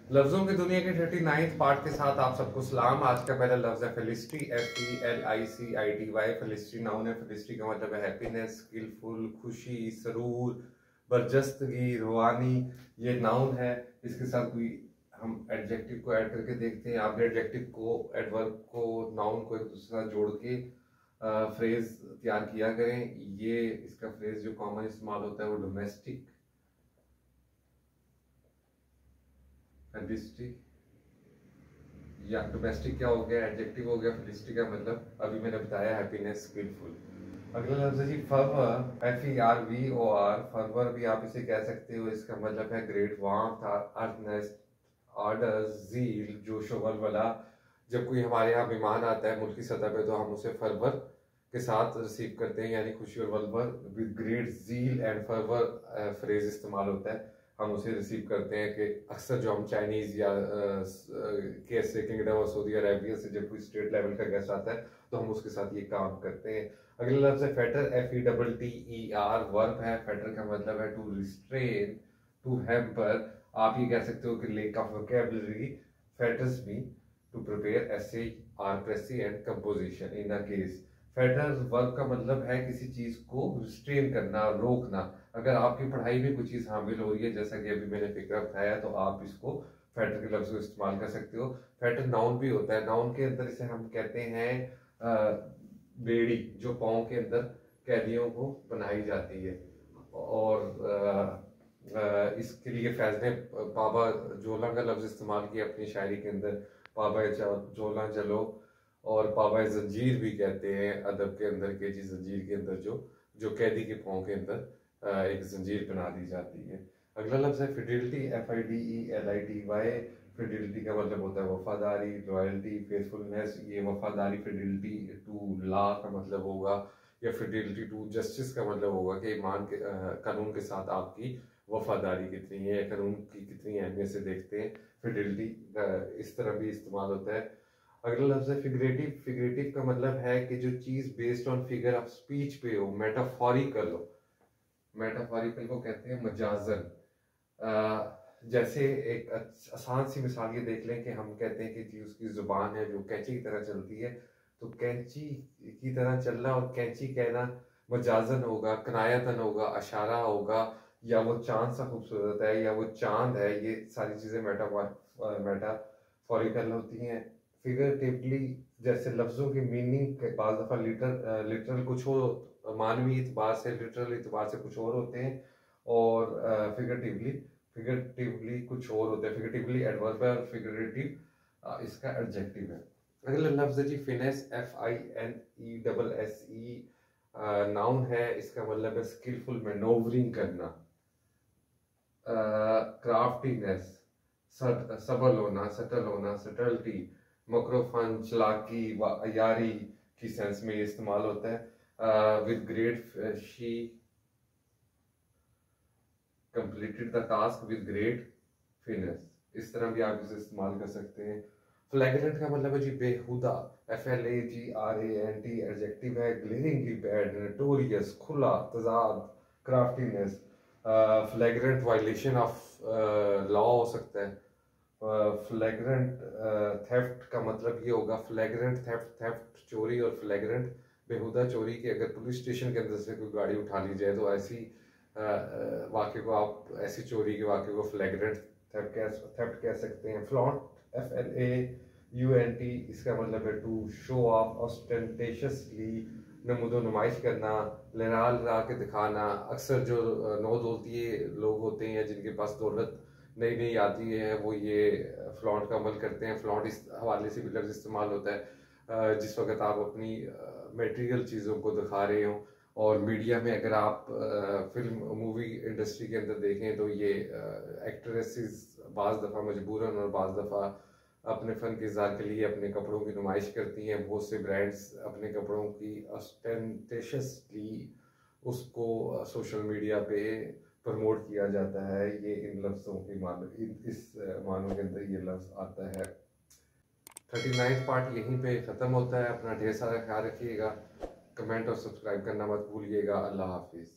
लफ्जों की दुनिया के 39th पार्ट के साथ आप सबको सलाम। आज का पहला लफ्ज है फेलिसिटी, FELICITY। फेलिसिटी नाउन है। फेलिसिटी का मतलब है हैप्पीनेस, स्किलफुल, खुशी, सरूर, बरजस्तगी, रूहानी। ये नाउन है। इसके साथ कोई हम एडजेक्टिव को ऐड करके देखते हैं। आप एडजेक्टिव को, एडवर्ब को, नाउन को एक दूसरे साथ जोड़ के फ्रेज तैयार किया करें। ये इसका फ्रेज जो कॉमन इस्तेमाल होता है वो डोमेस्टिक, फेलिसिटी या डोमेस्टिक क्या हो गया, एडजेक्टिव हो गया। फेलिसिटी का मतलब अभी मैंने बताया हैप्पीनेस, स्किलफुल। अगला लफ्ज है जी फरवर, FERVOR। फरवर भी आप इसे कह सकते हो। इसका मतलब है ग्रेट वार्मथ, अर्नेस्ट, आर्डर, जील, जोशो वलवला। जब कोई हमारे यहाँ मेहमान आता है मुल्क की सतह पे तो हम उसे फरवर के साथ रिसीव करते हैं, यानी खुशी और वलवर। With great zeal and fervour phrase इस्तेमाल होता है। हम उसे रिसीव करते हैं कि अक्सर जो हम चाइनीज या कैसे किंगडम और सऊदी अरेबिया से जब कोई स्टेट लेवल का गेस्ट आता है तो हम उसके साथ ये काम करते हैं। अगला लफ्ज है फेटर, FETTER। वर्ब है। फेटर का मतलब है टू रिस्ट्रेन, टू हैम्पर। आप ये कह सकते हो कि lack of vocabulary fetters me to prepare essay or precis and composition in a case। Fetter verb का मतलब है किसी चीज को रिस्ट्रेन करना, रोकना। अगर आपकी पढ़ाई में कोई चीज हामिल हो रही है, जैसा कि अभी मैंने फिक्र बताया, तो आप इसको फेटर के लफ्ज को इस्तेमाल कर सकते हो। फेटर नाउन भी होता है। नाउन के अंदर इसे हम कहते हैं बेड़ी, जो पाँव के अंदर कैदियों को बनाई जाती है। और इसके लिए फैज ने पाबा जोला का लफ्ज इस्तेमाल किया अपनी शायरी के अंदर। पाबा जोला चलो, और पाबा जंजीर भी कहते हैं अदब के अंदर के जी, जंजीर के अंदर जो कैदी के पाँव के अंदर एक जंजीर बना दी जाती है। अगला लफ्ज है फिडिलिटी, FIDELITY। फिडिलिटी का मतलब होता है वफादारी, लॉयल्टी, फेथफुलनेस। ये वफादारी, फिडिलिटी टू लॉ का मतलब होगा, या फिडिलिटी टू जस्टिस का मतलब होगा कि ईमान के कानून के साथ आपकी वफादारी कितनी है, कानून की कितनी अहमियत से देखते हैं। फिडिलिटी इस तरह भी इस्तेमाल होता है। अगला लफ्ज है फिगरेटिव। फिगरेटिव का मतलब है कि जो चीज based on figure of speech पे हो, मेटाफोरिकल हो। मेटाफोरिकल को कहते हैं मजाजन। जैसे एक आसान सी मिसाल ये देख लें कि हम कहते हैं कि जी उसकी जुबान है जो कैंची की तरह चलती है, तो कैंची की तरह चलना और कैंची कहना मजाजन होगा, कनायतन होगा, अशारा होगा, या वो चांद सा खूबसूरत है, या वो चांद है। ये सारी चीजें मेटाफोरिकल होती हैं। फिगरेटिवली जैसे लफ्जों की मीनिंग बाज दफा लिटरल कुछ हो, मानवी इतबार से, लिटरल इतबार से कुछ और होते हैं, और फिगरेटिवली कुछ और होते हैं। फिगरेटिवली एडवर्ब है और फिगरेटिव इसका एडजेक्टिव है। अगला लफ्ज है जी फिनेस, FINESSE। नाउन है। इसका मतलब है स्किलफुल, मैनोवरिंग करना, क्राफ्टीनेस, सबल होना, सटल होना, सटलिटी, मकरोफन, चालाकी व अयारी की सेंस में इस्तेमाल होता है। With great she completed the task with great finesse. इस तरह भी आप इसे इस्तेमाल कर सकते हैं। फ्लैग्रेंट का मतलब है जी बेहुदा, FLAGRANT। एडजेक्टिव है ग्लेरिंगली बैड, नोटोरियस, खुला, तजाद, क्राफ्टीनेस। फ्लैग्रेंट वायलेशन ऑफ लॉ हो सकता है। फ्लैग्रेंट थेफ्ट का मतलब ये होगा, फ्लैग्रेंट थेफ्ट, थेफ्ट चोरी, और फ्लैग्रेंट बेहुदा चोरी की अगर पुलिस स्टेशन के अंदर से कोई गाड़ी उठा ली जाए तो ऐसी वाक्य को आप, ऐसी चोरी के वाक्य को फ्लैग्रेंट थेफ्ट कह सकते हैं। Flaunt, FLAUNT। इसका मतलब है टू शो ऑफ ऑस्टेंटेशियसली, नमूदो नुमाइश करना, लहरा लहरा के दिखाना। अक्सर जो नौ दौलतिये लोग होते हैं या जिनके पास दौलत नई नई आती है वो ये फ्लॉन्ट का अमल करते हैं। फ्लॉन्ट इस हवाले से भी लफ्ज इस्तेमाल होता है जिस वक्त आप अपनी मटेरियल चीज़ों को दिखा रहे हो। और मीडिया में अगर आप फिल्म मूवी इंडस्ट्री के अंदर देखें तो ये एक्ट्रेसेस बाज़ दफ़ा मजबूरन और बाज़ दफ़ा अपने फ़न के इज़हार के लिए अपने कपड़ों की नुमाइश करती हैं। बहुत से ब्रांड्स अपने कपड़ों की ऑस्टेंटेशियसली उसको सोशल मीडिया पे प्रमोट किया जाता है। ये इन लफ्ज़ों की इस मानों के अंदर ये लफ्ज़ आता है। 39th पार्ट यहीं पे ख़त्म होता है। अपना ढेर सारा ख्याल रखिएगा। कमेंट और सब्सक्राइब करना मत भूलिएगा। अल्लाह हाफिज़।